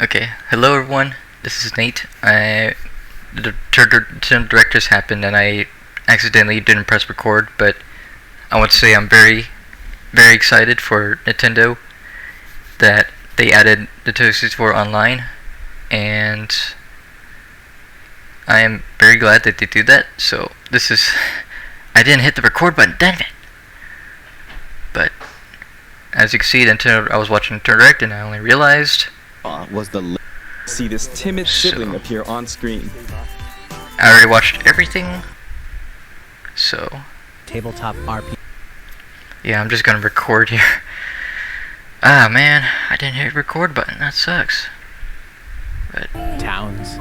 Okay, hello everyone. This is Nate. The directors happened and I accidentally didn't press record, but I want to say I'm very excited for Nintendo that they added Nintendo 64 Online, and I am very glad that they do that. So this is, I didn't hit the record button, damn it! But as you can see, I was watching Nintendo Direct and I only realized was the see this timid sibling appear on screen. I already watched everything, so tabletop RP. Yeah, I'm just gonna record here. Ah man, I didn't hit the record button. That sucks. But towns.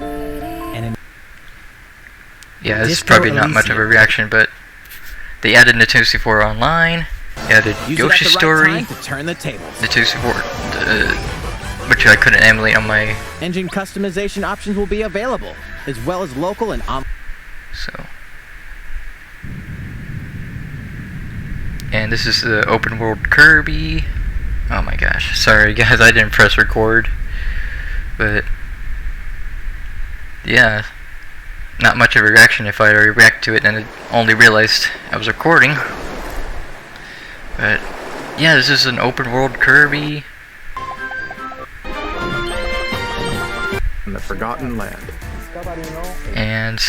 And yeah, this is probably not much of a reaction, but they added Nintendo 64 Online. They added Yoshi's Story. To turn the tables. Nintendo 64, which I couldn't emulate on my engine customization options will be available, as well as local and on. So, and this is the open world Kirby. Oh my gosh, sorry guys, I didn't press record, but yeah, not much of a reaction if I already react to it and I only realized I was recording. But yeah, this is an open world Kirby. In the Forgotten Land. And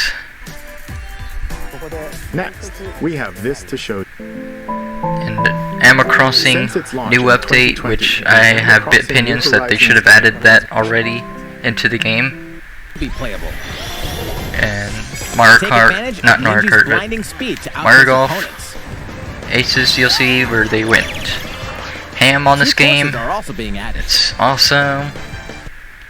next, we have this to show. In Animal Crossing new update, which I have opinions that they should have added that already into the game. Be playable. And Mario Kart, not Mario Kart, but Mario Golf, Aces DLC, where they went ham on this game. It's awesome.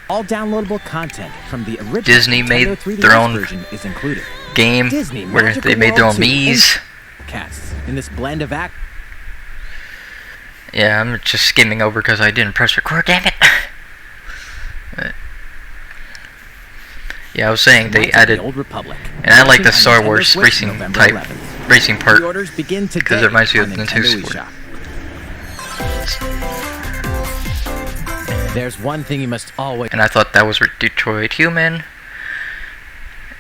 All downloadable content from the original Disney made their own is included. Game where they made their own Miis. Casts in this blend of act. Yeah, I'm just skimming over because I didn't press record, damn it. But yeah, I was saying they added, Old Republic, and I like the Star Wars racing type racing part because it reminds me of Nintendo 64. There's one thing you must always. And I thought that was Detroit Human,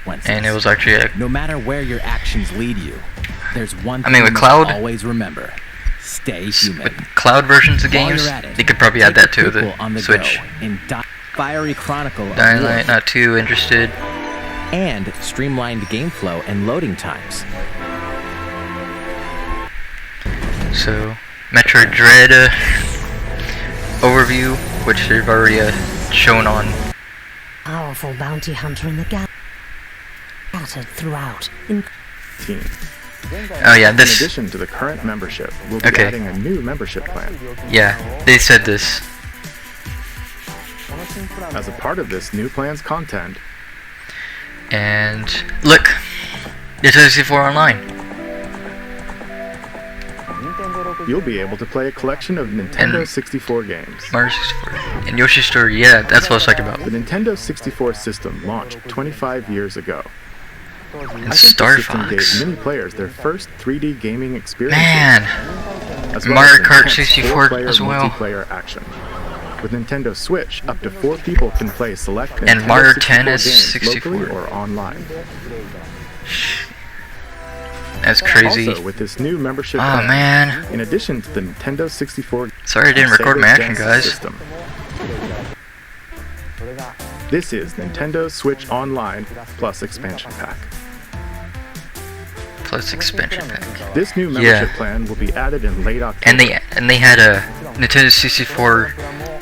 and it was actually a. No matter where your actions lead you, there's one thing with you Cloud, must always remember: stay human. With Cloud versions of games, they could probably add that to the Switch. In Fiery Chronicle of Dying Light, Wolf, not too interested. And streamlined game flow and loading times. So, Metroid Dread overview, which they've already shown on. Powerful bounty hunter in the galaxy, scattered throughout. Oh yeah, this. In addition to the current membership, we'll be adding a new membership plan. Yeah, they said this. As a part of this new plan's content. And look, Nintendo 64 Online. You'll be able to play a collection of Nintendo 64 games. Mario 64. And Yoshi's Story, yeah, that's what I was talking about. The Nintendo 64 system launched 25 years ago. And Star Fox gave many players their first 3D gaming experience. Man! As well Mario as Kart 64 as well. Multiplayer action. With Nintendo Switch, up to 4 people can play select and Nintendo Mario 64 10 is games 64 locally or online. That's crazy. Also, with this new membership man. In addition to the Nintendo 64 sorry I didn't record my action, guys. System. This is Nintendo Switch Online plus expansion pack. Plus expansion pack. This new membership plan will be added in late October. And they had a Nintendo 64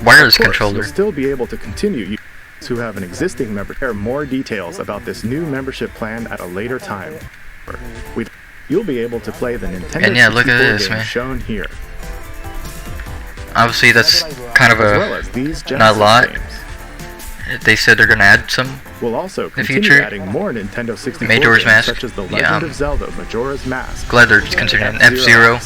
wireless controller. You'll still be able to continue who have an existing member. There are more details about this new membership plan at a later time. You'll be able to play the Nintendo 64 look at this, games man. shown here. Obviously, that's kind of not a lot. Games. They said they're gonna add some. We'll also in the continue future. adding more Nintendo 64 Majora's games, Mask. such as The Legend of Zelda: Majora's Mask. Glad they're considering F-Zero.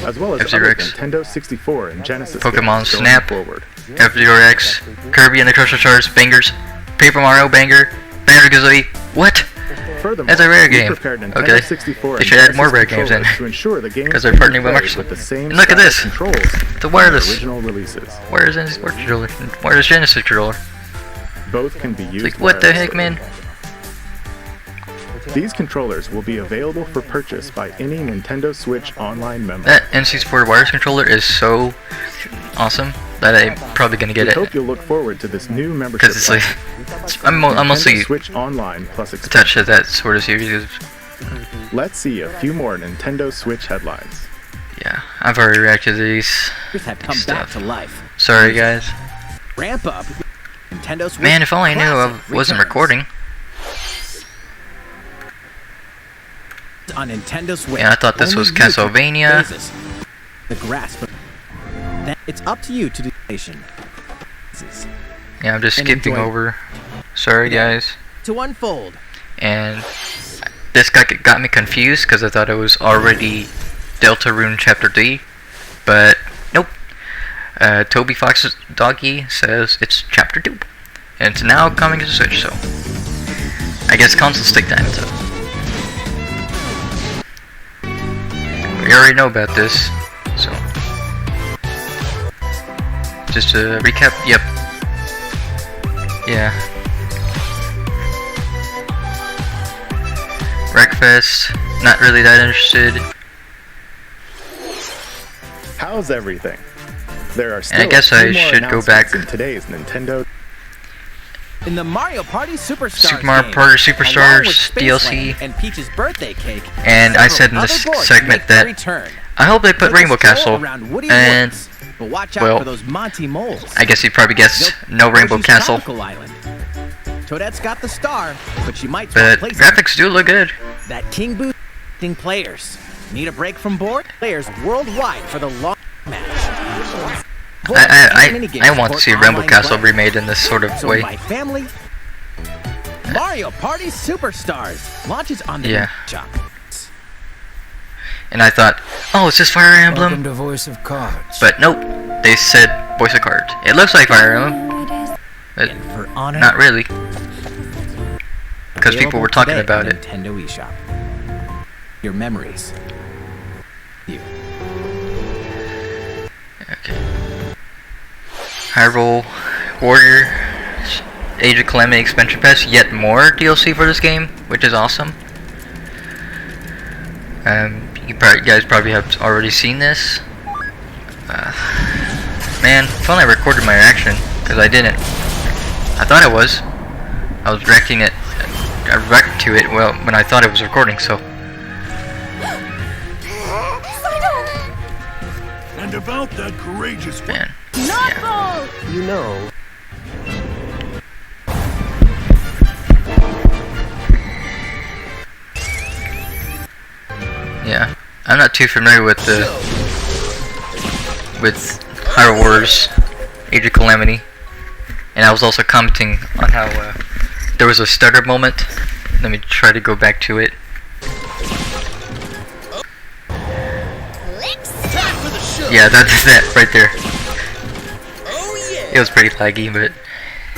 As well as F-Zero other X. Nintendo 64 and Genesis Pokemon games Snap. forward. F-Zero X. Kirby and the Crystal Shards. Bangers. Paper Mario banger. Banjo-Kazooie. What? Furthermore, That's a rare we game. prepared Nintendo Okay. 64 They and should add more Genesis rare games in. controllers to ensure the game 'Cause they're can be partnering with played Microsoft. with the same And look at style this. controls The as wireless. original releases. Where is this controller? Where is Genesis controller? Both can be used. Like, what the heck, wirelessly. man? These controllers will be available for purchase by any Nintendo Switch Online member. That NC4 wireless controller is so awesome that I'm probably gonna get We it. hope you'll look forward to this new membership. Because it's like, plan. I'm Nintendo mostly Switch Online plus attached to that sort of series. Let's see a few more Nintendo Switch headlines. Yeah, I've already reacted to these. Have come back Stuff. to life. Sorry, guys. Ramp up. Nintendo Switch. Man, if only I knew I Classic wasn't returns recording. on Nintendo Switch. Yeah, I thought this Only was you can Castlevania. phases the grasp. Then it's up to you to do station. Yeah, I'm just And skipping enjoy. over. Sorry, guys. To unfold. And this got me confused because I thought it was already Deltarune Chapter 3, but nope. Toby Fox's doggy says it's Chapter 2, and it's now coming to Switch. So I guess consoles take time. So we already know about this. So just to recap. Yep. Yeah. Wreckfest, not really that interested. How's everything? There are still I guess a few I more should go back. announcements in today's Nintendo. In the Mario Party Superstars Super Mario game, Party along Superstars with Spaceland DLC. and Peach's birthday cake. And I said in several this other boards segment make their that return. I hope they put Take a Rainbow stroll Castle, around Woody and Woods, but watch out well, for those Monty moles. I guess you probably guessed no Rainbow Yoshi's Castle, Tropical Island. Toadette's got the star, but she might but swap places. graphics do look good. That King Boo players. Need a break from board? Players worldwide for the long match. I want to see Rainbow Castle remade in this sort of So way. my family, Mario Party Superstars launches on the Yeah. shop. And I thought, oh, it's just Fire Emblem, to Voice of Cards. but nope, they said Voice of Cards. It looks like Fire Emblem, but And for honor, not really, because people available were talking today about on it. Nintendo eShop. Your memories. You. Okay. Hyrule Warrior Age of Calamity Expansion Pass, yet more DLC for this game, which is awesome. You guys probably have already seen this. Man, if only I recorded my reaction, because I didn't. I thought I was. I was reacting it. I reacted to it well when I thought it was recording, so. And about that courageous Man. You know, Yeah, I'm not too familiar with Hyrule Warriors Age of Calamity, and I was also commenting on how there was a stutter moment. Let me try to go back to it. Yeah, that's that right there. It was pretty laggy, but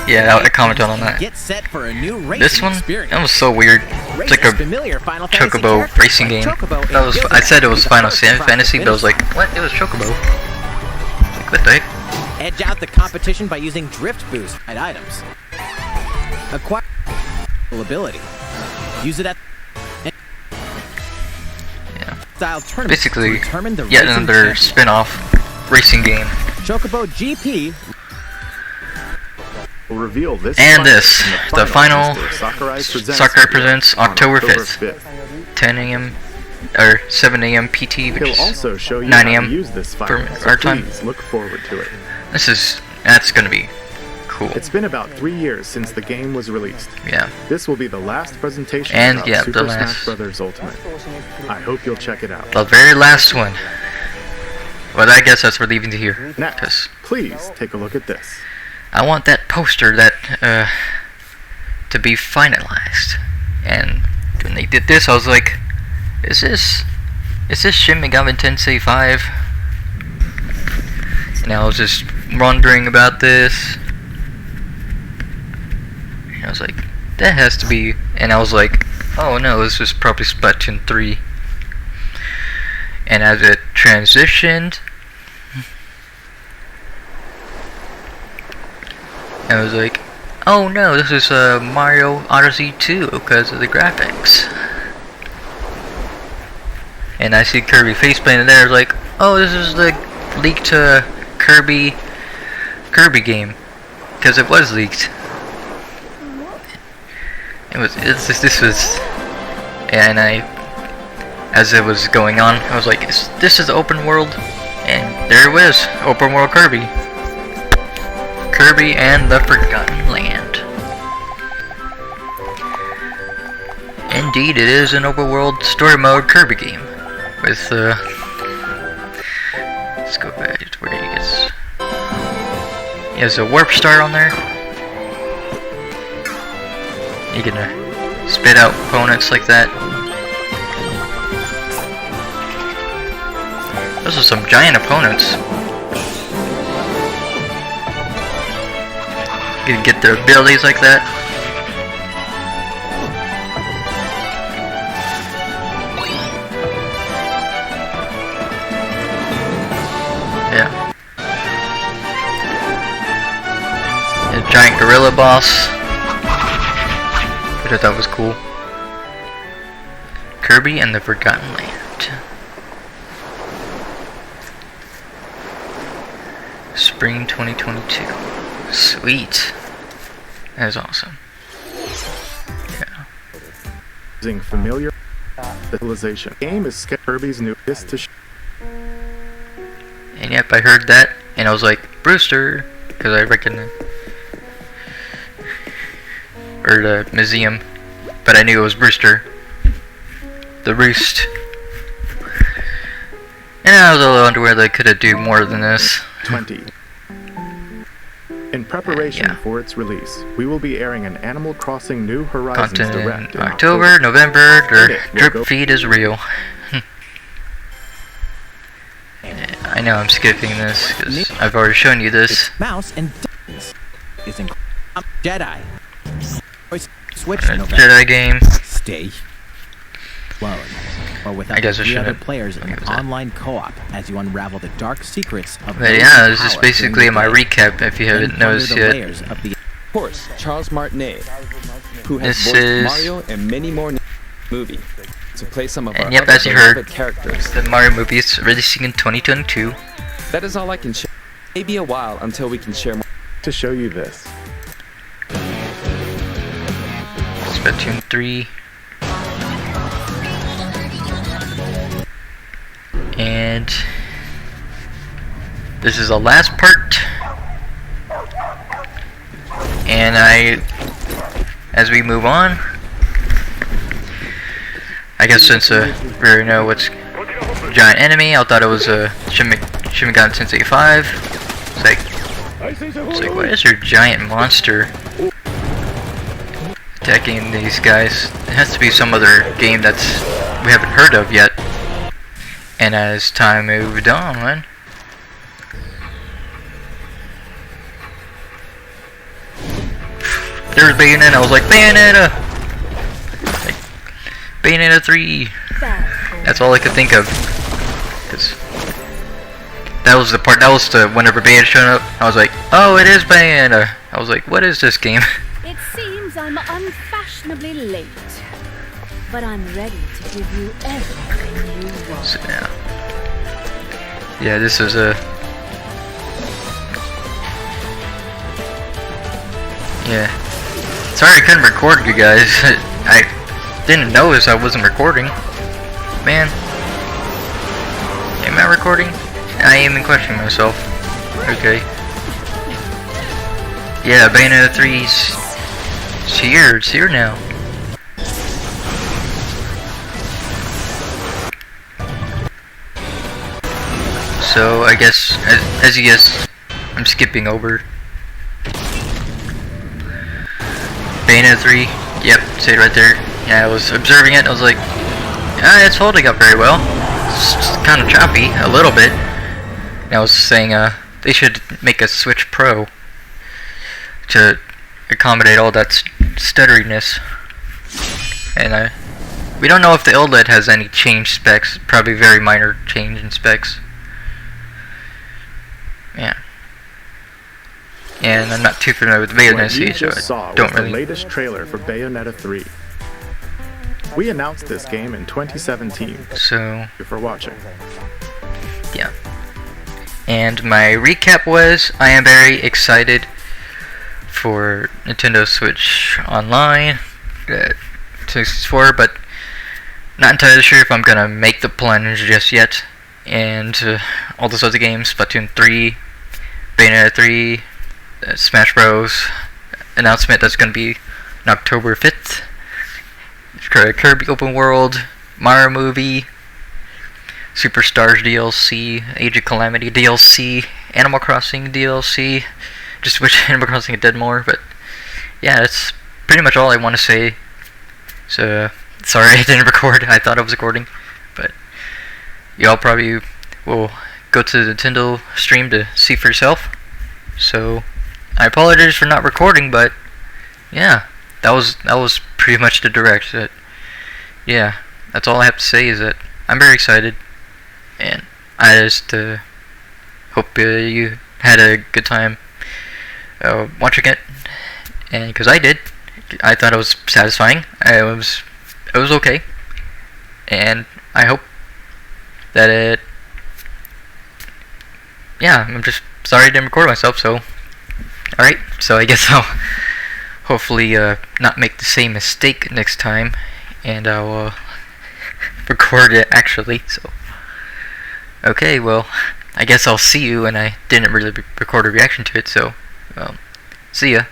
yeah, I commented on that. Get set for a new racing This one, experience. that was so weird. It's like a familiar Final Fantasy Chocobo characters racing like game. Chocobo That was, and I said it was Gilda Final to the first Fantasy, but I was finish like, what? It was Chocobo. Like, what the heck? Edge out the competition by using Drift Boost at items. Acquire ability. Use it at Yeah. style tournament Basically, to determine the yet racing another champion. spin-off racing game. Chocobo GP. We'll reveal this And final this, in the final Sakurai Presents, Sakurai video Presents on October 5th. 10 a.m. or 7 a.m. PT, which He'll is also show you 9 how a.m. to use this for file, so our time. please look forward to it. That's gonna be cool. It's been about 3 years since the game was released. Yeah. This will be the last presentation And, about yeah, the Super last. Smash Bros. Ultimate. I hope you'll check it out. The very last one. But I guess that's for leaving to here. Next, 'Cause please take a look at this. I want that poster that to be finalized. And when they did this, I was like, is this Shin Megami Tensei 5? And I was just wondering about this. And I was like, that has to be and I was like, oh no, this is probably Splatoon 3. And as it transitioned, I was like, oh no, this is Mario Odyssey 2 because of the graphics. And I see Kirby faceplanted there. I was like, oh, this is the leaked Kirby game, because it was leaked. This was, and as it was going on, I was like, this is open world, and there it was, open world Kirby and the Forgotten Land. Indeed, it is an open world story mode Kirby game with let's go back to where he gets. He has a warp star on there. You can spit out opponents like that. Those are some giant opponents. You can get their abilities like that. Yeah. A giant gorilla boss. I thought that was cool. Kirby and the Forgotten Land. Spring 2022. Sweet. That is awesome. Yeah. Using familiar civilization. Game is Kirby's new to And yep, I heard that, and I was like, Brewster, because I recognize, or the museum, but I knew it was Brewster, the Roost. And I was a little underwhelmed they could have do more than this. 20. In preparation Yeah. for its release, we will be airing an Animal Crossing New Horizons Content Direct in October, November, their drip feed is real. I know I'm skipping this because I've already shown you this. Mouse and Duns is in Jedi. Switch A November. Jedi game. Stay alone or without I guess I three other shouldn't. players in What an was that? online co-op as you unravel the dark secrets of But those yeah, in this is power basically during my the day. recap if you Then haven't ponder noticed the yet. layers of the Of course, Charles Martinet, who has This voiced is- Mario and many more in the movie, to play some of And our yep, other as you heard, beloved characters. The Mario movie is releasing in 2022. That is all I can share. Maybe a while until we can share more. to show you this. Splatoon 3. And this is the last part. And as we move on, I guess since we already know what's giant enemy, I thought it was a Shin Megami Tensei 5. It's like, what is your giant monster attacking these guys? It has to be some other game that's we haven't heard of yet. And as time moved on, man. There's Bayonetta. I was like, Bayonetta! Like, Bayonetta 3. That's all I could think of. 'Cause that was the part. That was the whenever Bayonetta showed up. I was like, oh, it is Bayonetta. I was like, what is this game? It seems I'm unfashionably late, but I'm ready to give you everything you want. So, yeah, this is a. Yeah. Sorry I couldn't record you guys. I didn't notice I wasn't recording. Man. Am I recording? I am even questioning myself. Okay. Yeah, Bayonetta 3's it's here. It's here now. So I guess, as you guess, I'm skipping over Bayonetta 3. Yep, say it right there. Yeah, I was observing it. I was like, it's holding up very well. It's kind of choppy, a little bit. And I was saying, they should make a Switch Pro to accommodate all that stutteriness. and we don't know if the OLED has any change specs. Probably very minor change in specs. Yeah. And I'm not too familiar with Bayonetta What you series, so just saw I don't was the really. latest trailer for Bayonetta 3. We announced this game in 2017. So Thank you for watching. yeah. And my recap was, I am very excited for Nintendo Switch Online 64, but not entirely sure if I'm gonna make the plunge just yet. And all those other games, Splatoon 3, Bayonetta 3, Smash Bros. Announcement that's gonna be on October 5th. Kirby Open World, Mario Movie, Superstars DLC, Age of Calamity DLC, Animal Crossing DLC. Just wish Animal Crossing did more, but yeah, that's pretty much all I want to say. So, sorry I didn't record. I thought I was recording, but y'all probably will go to the Nintendo stream to see for yourself. So, I apologize for not recording, but yeah, that was pretty much the direct. Yeah, that's all I have to say is that I'm very excited, and I just hope you had a good time watching it, and because I did, I thought it was satisfying. It was okay, and I hope that it. Yeah, I'm just sorry I didn't record myself. So, all right. So I guess I'll hopefully not make the same mistake next time, and I'll record it actually. So, okay. Well, I guess I'll see you, and I didn't really record a reaction to it. So, see ya.